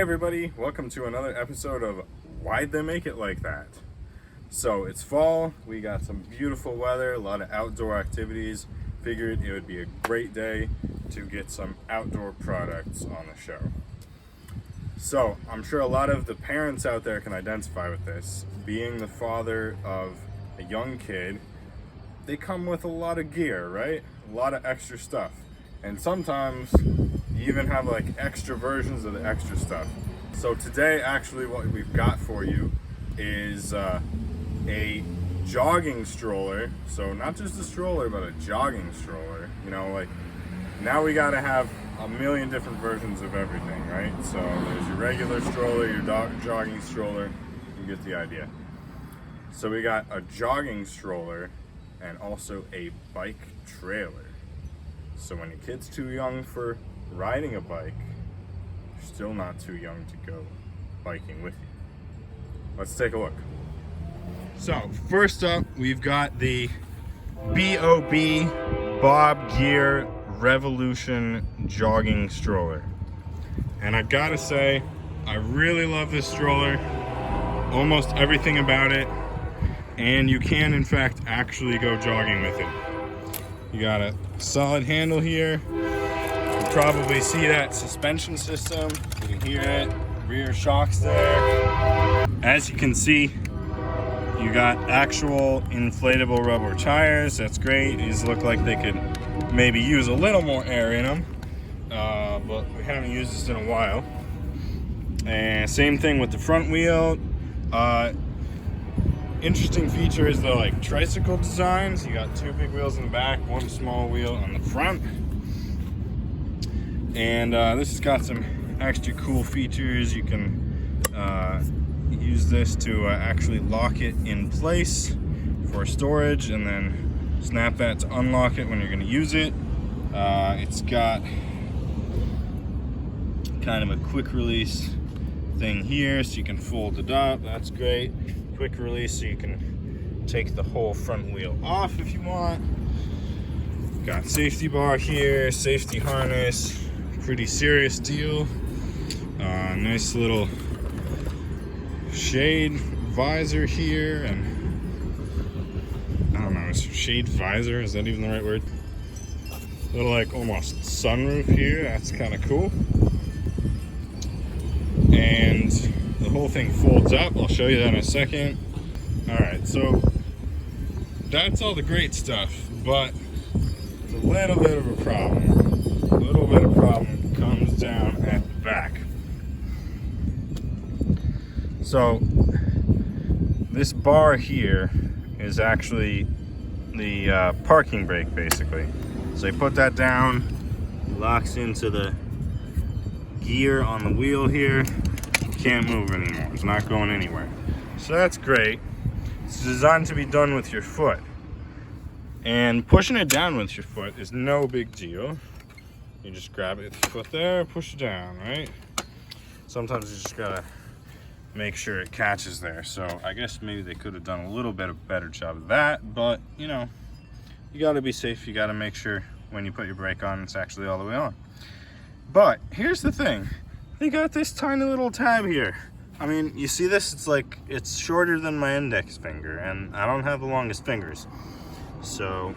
everybody, welcome to another episode of Why'd They Make It Like That? So it's fall, we got some beautiful weather, a lot of outdoor activities. Figured it would be a great day to get some outdoor products on the show. So I'm sure a lot of the parents out there can identify with this. Being the father of a young kid, they come with a lot of gear, right? A lot of extra stuff. And sometimes you even have like extra versions of the extra stuff. So today, actually, what we've got for you is a jogging stroller. So not just a stroller, but a jogging stroller. You know, like now we gotta have a million different versions of everything, right? So there's your regular stroller, your jogging stroller. You get the idea. So we got a jogging stroller and also a bike trailer. So when your kid's too young for riding a bike, you're still not too young to go biking with you. Let's take a look. So first up, we've got the B.O.B. Bob Gear Revolution jogging stroller. And I gotta say, I really love this stroller. Almost everything about it. And you can, in fact, actually go jogging with it. You got a solid handle here. You can probably see that suspension system. You can hear it. Rear shocks there. As you can see, you got actual inflatable rubber tires. That's great. These look like they could maybe use a little more air in them. But we haven't used this in a while. And same thing with the front wheel. Interesting feature is the like tricycle designs. You got two big wheels in the back, one small wheel on the front. And this has got some extra cool features. You can use this to actually lock it in place for storage and then snap that to unlock it when you're going to use it. It's got kind of a quick release thing here so you can fold it up. That's great. Quick release so you can take the whole front wheel off if you want. Got safety bar here, safety harness, pretty serious deal. Nice little shade visor here, and I don't know, is shade visor, is that even the right word? Little like almost sunroof here, that's kind of cool. And the whole thing folds up. I'll show you that in a second. Alright, so that's all the great stuff, but it's a little bit of a problem. A little bit of problem comes down at the back. So this bar here is actually the parking brake, basically. So you put that down, locks into the gear on the wheel here. Can't move anymore. It's not going anywhere. So that's great. It's designed to be done with your foot. And pushing it down with your foot is no big deal. You just grab it with your foot there, push it down, right? Sometimes you just gotta make sure it catches there. So I guess maybe they could have done a little bit of a better job of that, but you know, you gotta be safe. You gotta make sure when you put your brake on, it's actually all the way on. But here's the thing. They got this tiny little tab here. I mean, you see this? It's like, it's shorter than my index finger, and I don't have the longest fingers. So,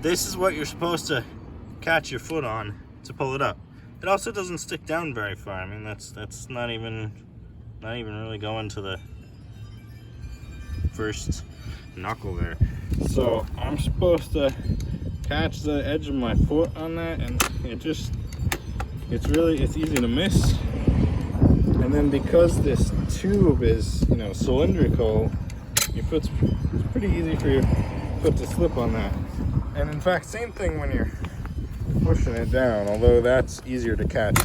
this is what you're supposed to catch your foot on to pull it up. It also doesn't stick down very far. I mean, that's not even really going to the first knuckle there. So, I'm supposed to catch the edge of my foot on that, and it's easy to miss. And then because this tube is, you know, cylindrical, it's pretty easy for your foot to slip on that. And in fact, same thing when you're pushing it down, although that's easier to catch.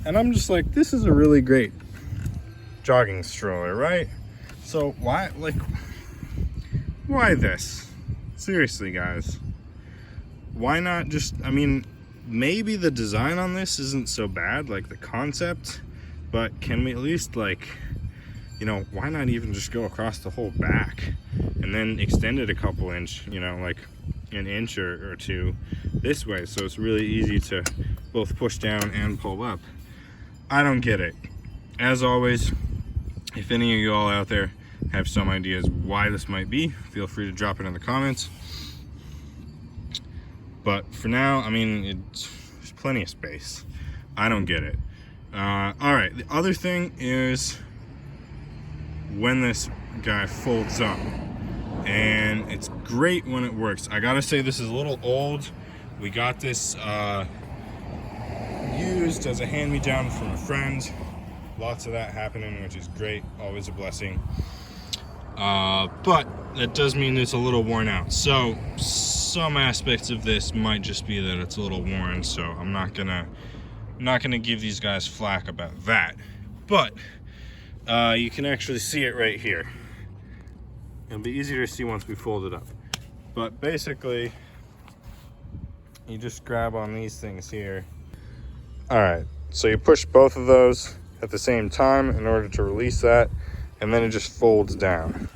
And I'm just like, this is a really great jogging stroller, right? So why this? Seriously, guys. Why not just, I mean, maybe the design on this isn't so bad, like the concept, but can we at least, like, you know, why not even just go across the whole back and then extend it a couple inch, you know, like an inch or two this way, so it's really easy to both push down and pull up. I don't get it. As always, if any of you all out there have some ideas why this might be, feel free to drop it in the comments. But for now, I mean, there's plenty of space. I don't get it. All right, the other thing is when this guy folds up, and it's great when it works. I gotta say, this is a little old. We got this used as a hand-me-down from a friend. Lots of that happening, which is great, always a blessing. But that does mean it's a little worn out. So some aspects of this might just be that it's a little worn, so I'm not gonna give these guys flack about that. But you can actually see it right here. It'll be easier to see once we fold it up. But basically, you just grab on these things here. All right, so you push both of those at the same time in order to release that, and then it just folds down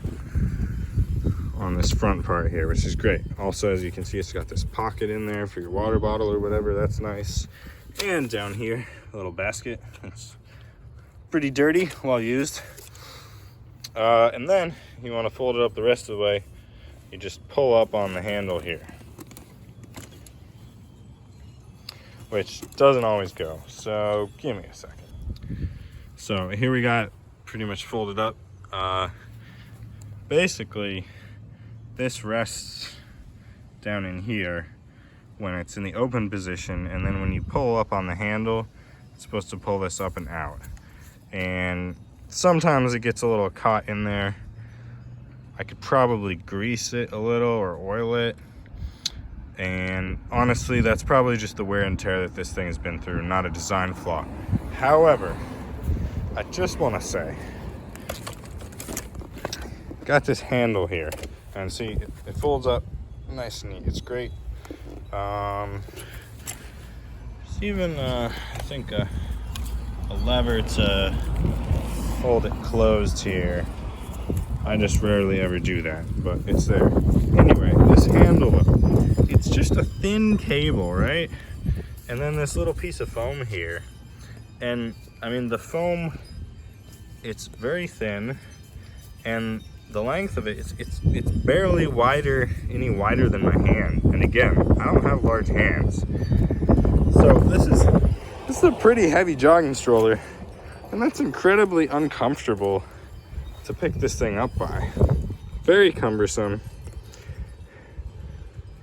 on this front part here, which is great. Also, as you can see, it's got this pocket in there for your water bottle or whatever. That's nice. And down here, a little basket. It's pretty dirty, well used. And then you want to fold it up the rest of the way. You just pull up on the handle here, which doesn't always go. So give me a second. So here we got pretty much folded up. Basically, this rests down in here when it's in the open position, and then when you pull up on the handle, it's supposed to pull this up and out. And sometimes it gets a little caught in there. I could probably grease it a little or oil it. And honestly, that's probably just the wear and tear that this thing has been through, not a design flaw. However, I just want to say, got this handle here, and see, it folds up nice and neat. It's great. There's even, I think, a lever to hold it closed here. I just rarely ever do that, but it's there. Anyway, this handle, it's just a thin cable, right? And then this little piece of foam here. And I mean, the foam, it's very thin, and the length of it, it's barely any wider than my hand. And again, I don't have large hands. So this is a pretty heavy jogging stroller, and that's incredibly uncomfortable to pick this thing up by. Very cumbersome.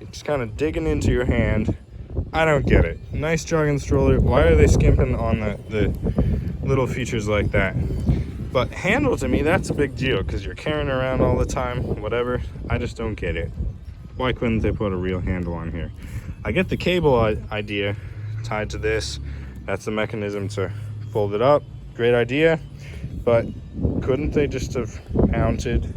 It's just kind of digging into your hand. I don't get it. Nice jogging stroller. Why are they skimping on the little features like that? But handle, to me, that's a big deal because you're carrying around all the time, whatever. I just don't get it. Why couldn't they put a real handle on here? I get the cable idea tied to this. That's the mechanism to fold it up. Great idea. But couldn't they just have mounted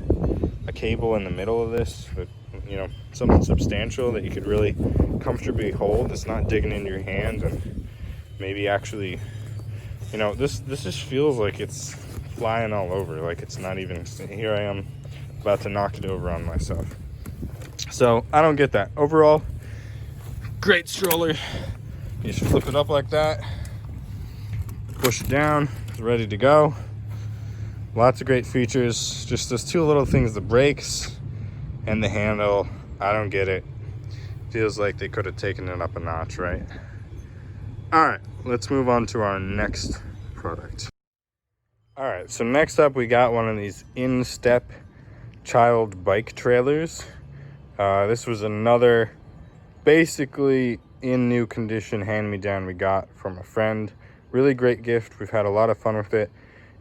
a cable in the middle of this? With, you know, something substantial that you could really comfortably hold. It's not digging in your hand, and maybe actually, you know, this just feels like it's flying all over, like it's not even, here I am about to knock it over on myself. So I don't get that. Overall, great stroller. You just flip it up like that, push it down, it's ready to go. Lots of great features. Just those two little things, the brakes and the handle, I don't get it. Feels like they could have taken it up a notch, right? All right, let's move on to our next product. All right, so next up we got one of these in-step child bike trailers. This was another basically in new condition hand-me-down we got from a friend. Really great gift. We've had a lot of fun with it,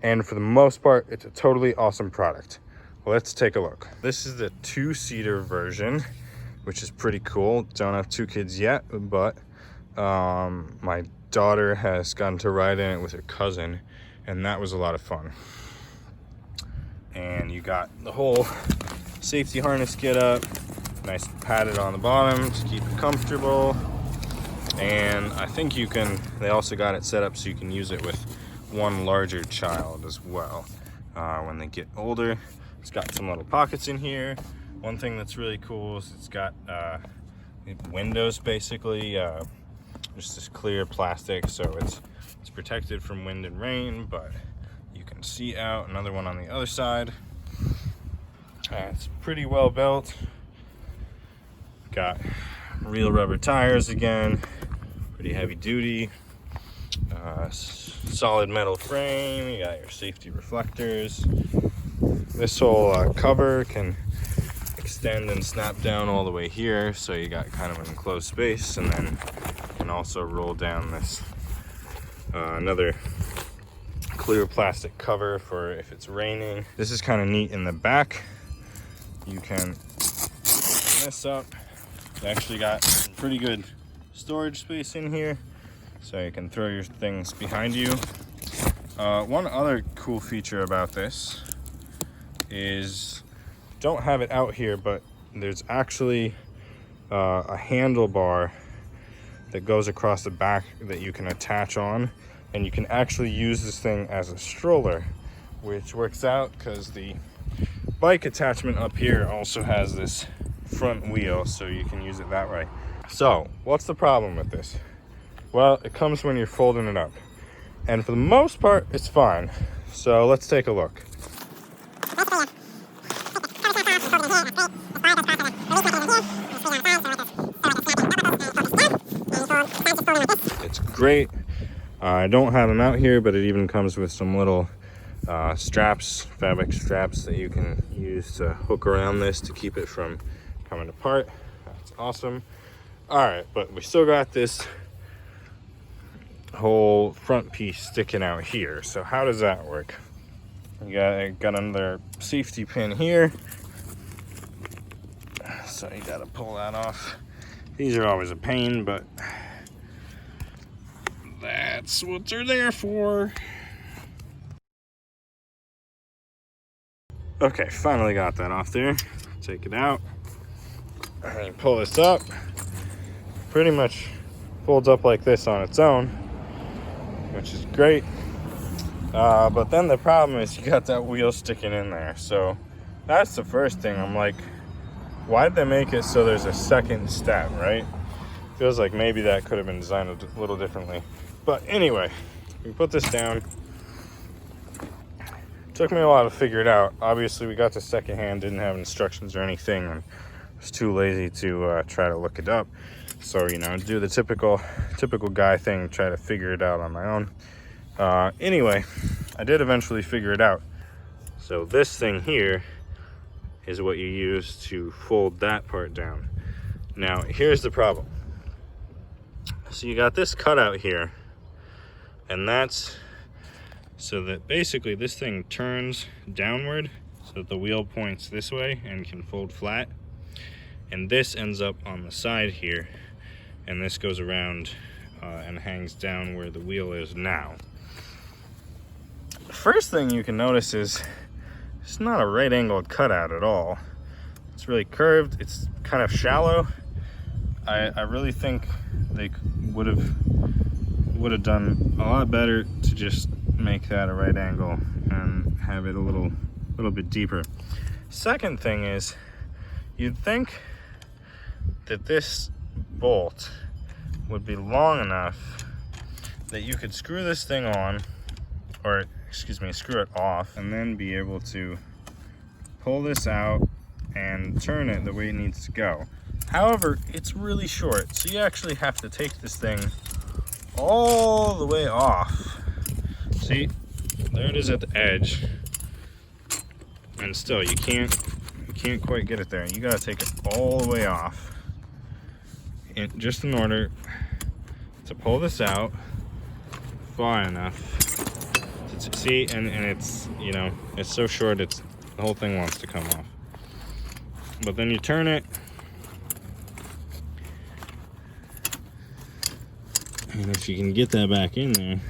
and for the most part, it's a totally awesome product. Let's take a look. This is the 2-seater version, which is pretty cool. Don't have 2 kids yet, but my daughter has gotten to ride in it with her cousin, and that was a lot of fun. And you got the whole safety harness get up, nice padded on the bottom to keep it comfortable. And I think they also got it set up so you can use it with one larger child as well when they get older. It's got some little pockets in here. One thing that's really cool is it's got windows basically just this clear plastic, so it's protected from wind and rain, but you can see out. Another one on the other side. It's pretty well built. Got real rubber tires again, pretty heavy duty. Solid metal frame. You got your safety reflectors. This whole cover can extend and snap down all the way here, so you got kind of an enclosed space, and then you can also roll down this another clear plastic cover for if it's raining. This is kind of neat. In the back you can open this up. You actually got pretty good storage space in here, so you can throw your things behind you. One other cool feature about this is, don't have it out here, but there's actually a handlebar that goes across the back that you can attach on, and you can actually use this thing as a stroller, which works out because the bike attachment up here also has this front wheel, so you can use it that way. So what's the problem with this? Well, it comes when you're folding it up, and for the most part it's fine. So let's take a look. It's great. I don't have them out here, but it even comes with some little straps, fabric straps that you can use to hook around this to keep it from coming apart. That's awesome. All right, but we still got this whole front piece sticking out here. So how does that work? You got another safety pin here, so you got to pull that off. These are always a pain, but that's what they're there for. Okay, finally got that off there. Take it out and pull this up. Pretty much folds up like this on its own, which is great. But then the problem is you got that wheel sticking in there. So that's the first thing. I'm like, why'd they make it so there's a second step, right? Feels like maybe that could have been designed a little differently. But anyway, we put this down. Took me a while to figure it out. Obviously, we got this secondhand, didn't have instructions or anything, and I was too lazy to try to look it up. So, you know, do the typical guy thing, try to figure it out on my own. Anyway, I did eventually figure it out. So this thing here is what you use to fold that part down. Now, here's the problem. So you got this cutout here, and that's so that basically this thing turns downward so that the wheel points this way and can fold flat. And this ends up on the side here, and this goes around and hangs down where the wheel is now. The first thing you can notice is it's not a right angled cutout at all. It's really curved, it's kind of shallow. I really think they would have done a lot better to just make that a right angle and have it a little bit deeper. Second thing is, you'd think that this bolt would be long enough that you could screw this thing on, or excuse me, screw it off, and then be able to pull this out and turn it the way it needs to go. However, it's really short, so you actually have to take this thing all the way off. See, there it is at the edge, and still you can't quite get it there. You gotta take it all the way off, just in order to pull this out far enough to see. And it's, you know, it's so short, the whole thing wants to come off. But then you turn it, and if you can get that back in there,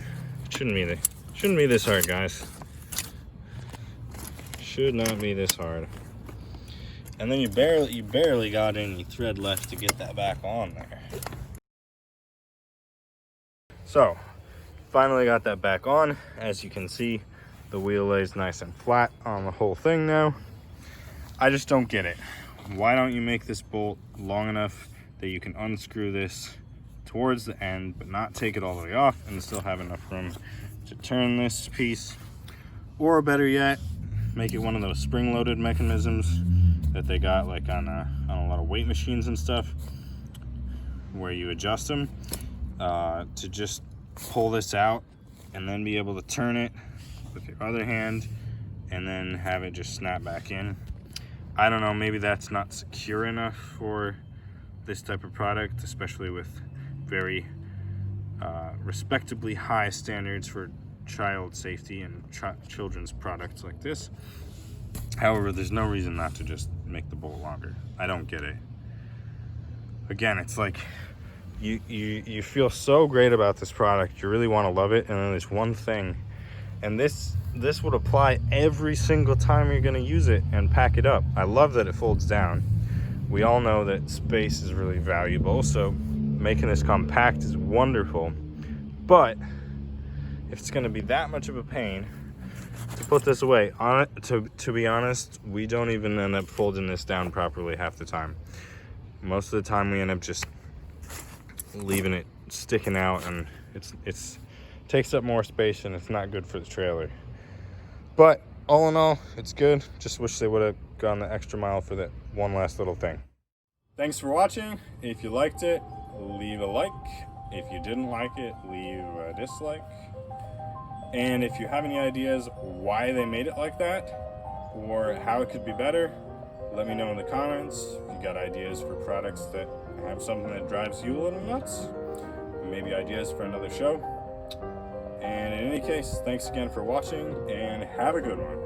it shouldn't be this hard, guys. Should not be this hard. And then you barely got any thread left to get that back on there. So, finally got that back on. As you can see, the wheel lays nice and flat on the whole thing now. I just don't get it. Why don't you make this bolt long enough that you can unscrew this towards the end, but not take it all the way off, and still have enough room to turn this piece. Or better yet, make it one of those spring-loaded mechanisms that they got like on a lot of weight machines and stuff, where you adjust them to just pull this out and then be able to turn it with your other hand and then have it just snap back in. I don't know, maybe that's not secure enough for this type of product, especially with very respectably high standards for child safety and children's products like this. However, there's no reason not to just make the bolt longer. I don't get it. Again, it's like you feel so great about this product, you really want to love it, and then there's one thing, and this would apply every single time you're going to use it and pack it up. I love that it folds down. We all know that space is really valuable, so making this compact is wonderful. But if it's going to be that much of a pain to put this away, to be honest, we don't even end up folding this down properly half the time. Most of the time we end up just leaving it sticking out, and it's takes up more space, and it's not good for the trailer. But all in all, it's good. Just wish they would have gone the extra mile for that one last little thing. Thanks for watching. If you liked it, leave a like. If you didn't like it, leave a dislike. And if you have any ideas why they made it like that, or how it could be better, let me know in the comments. If you got ideas for products that have something that drives you a little nuts, maybe ideas for another show. And in any case, thanks again for watching, and have a good one.